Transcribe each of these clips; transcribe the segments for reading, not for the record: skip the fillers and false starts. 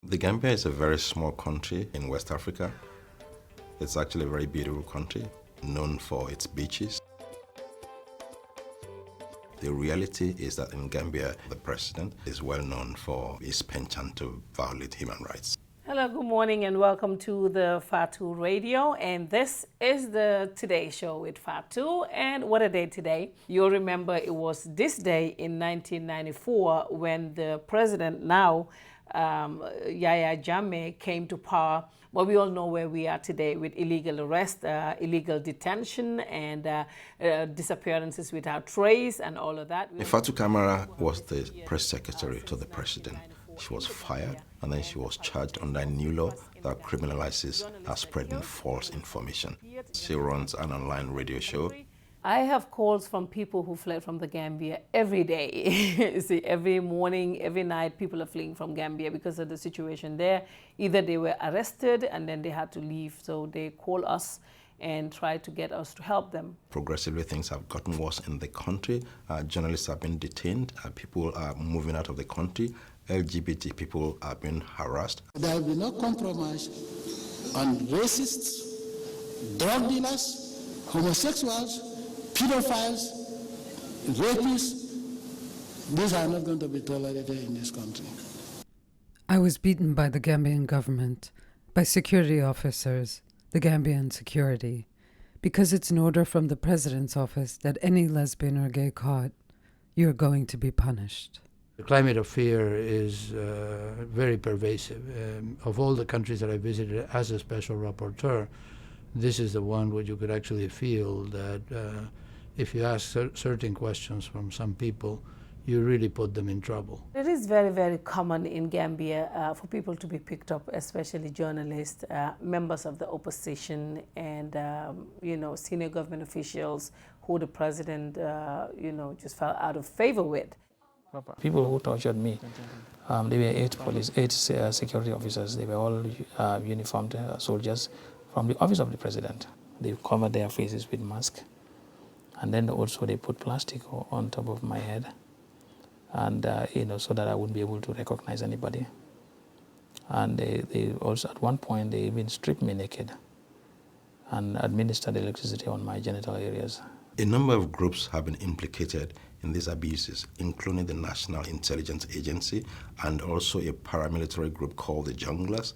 The Gambia is a very small country in West Africa. It's actually a very beautiful country, known for its beaches. The reality is that in Gambia, the president is well known for his penchant to violate human rights. Hello, good morning and welcome to the Fatu Radio, and this is the Today Show with Fatu. And what a day today. You'll remember it was this day in 1994 when the president now, Yahya Jammeh, came to power. But we all know where we are today with illegal arrest, illegal detention, and disappearances without trace and all of that. Fatu Kamara was the press secretary to the president. She was fired and then she was charged under a new law that criminalizes spreading false information. She runs an online radio show. I have calls from people who fled from the Gambia every day. You see, every morning, every night, people are fleeing from Gambia because of the situation there. Either they were arrested and then they had to leave, so they call us and try to get us to help them. Progressively, things have gotten worse in the country. Journalists have been detained. People are moving out of the country. LGBT people are being harassed. There will be no compromise on racists, drug dealers, homosexuals, pedophiles, rapists. These are not going to be tolerated in this country. I was beaten by the Gambian government, by security officers, the Gambian security, because it's an order from the president's office that any lesbian or gay caught, you're going to be punished. The climate of fear is very pervasive. Of all the countries that I visited as a special rapporteur, this is the one where you could actually feel that if you ask certain questions from some people, you really put them in trouble. It is very, very common in Gambia for people to be picked up, especially journalists, members of the opposition, and senior government officials who the president, just fell out of favor with. People who tortured me, they were eight security officers. They were all uniformed soldiers from the office of the president. They covered their faces with masks, and then also they put plastic on top of my head, and so that I wouldn't be able to recognize anybody. And they also, at one point, they even stripped me naked and administered electricity on my genital areas. A number of groups have been implicated in these abuses, including the National Intelligence Agency and also a paramilitary group called the Junglers.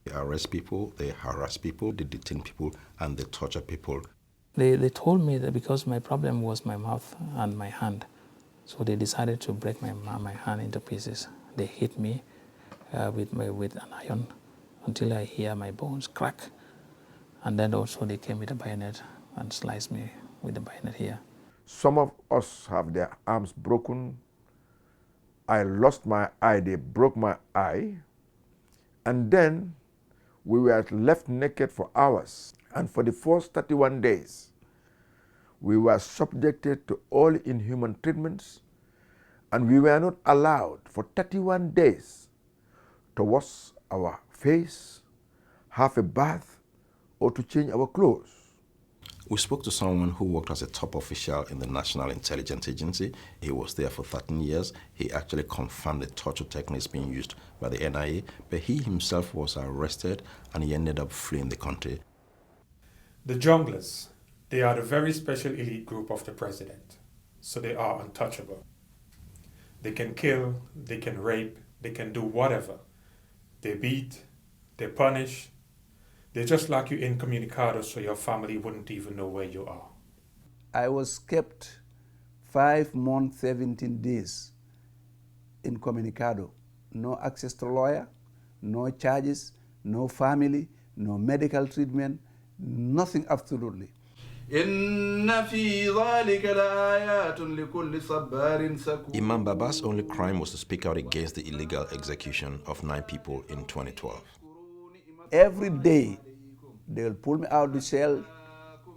They arrest people, they harass people, they detain people, and they torture people. They told me that because my problem was my mouth and my hand, so they decided to break my hand into pieces. They hit me with an iron until I hear my bones crack. And then also they came with a bayonet and sliced me with the bayonet here. Some of us have their arms broken. I lost my eye, they broke my eye. And then we were left naked for hours. And for the first 31 days, we were subjected to all inhuman treatments. And we were not allowed for 31 days to wash our face, have a bath, or to change our clothes. We spoke to someone who worked as a top official in the National Intelligence Agency. He was there for 13 years. He actually confirmed the torture techniques being used by the NIA, but he himself was arrested and he ended up fleeing the country. The Junglers, they are the very special elite group of the president, so they are untouchable. They can kill, they can rape, they can do whatever. They beat, they punish. They just lock you incommunicado so your family wouldn't even know where you are. I was kept 5 months, 17 days incommunicado. No access to lawyer, no charges, no family, no medical treatment, nothing absolutely. Imam Baba's only crime was to speak out against the illegal execution of 9 people in 2012. Every day, they'll pull me out of the cell,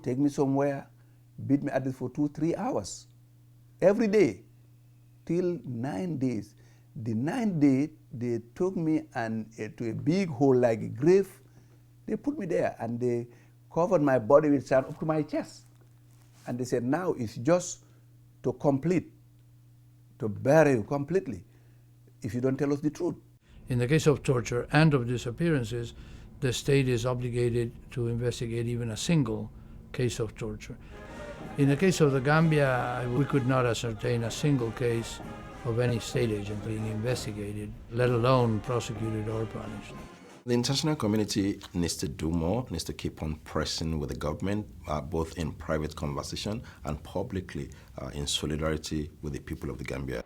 take me somewhere, beat me at it for 2-3 hours. Every day, till 9 days. The 9th day, they took me to a big hole like a grave. They put me there and they covered my body with sand up to my chest. And they said, now it's just to bury you completely if you don't tell us the truth. In the case of torture and of disappearances, the state is obligated to investigate even a single case of torture. In the case of the Gambia, we could not ascertain a single case of any state agent being investigated, let alone prosecuted or punished. The international community needs to do more, needs to keep on pressing with the government, both in private conversation and publicly in solidarity with the people of the Gambia.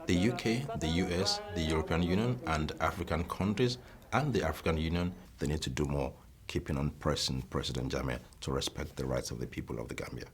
The UK, the US, the European Union, and African countries and the African Union, they need to do more, keeping on pressing President Jammeh to respect the rights of the people of the Gambia.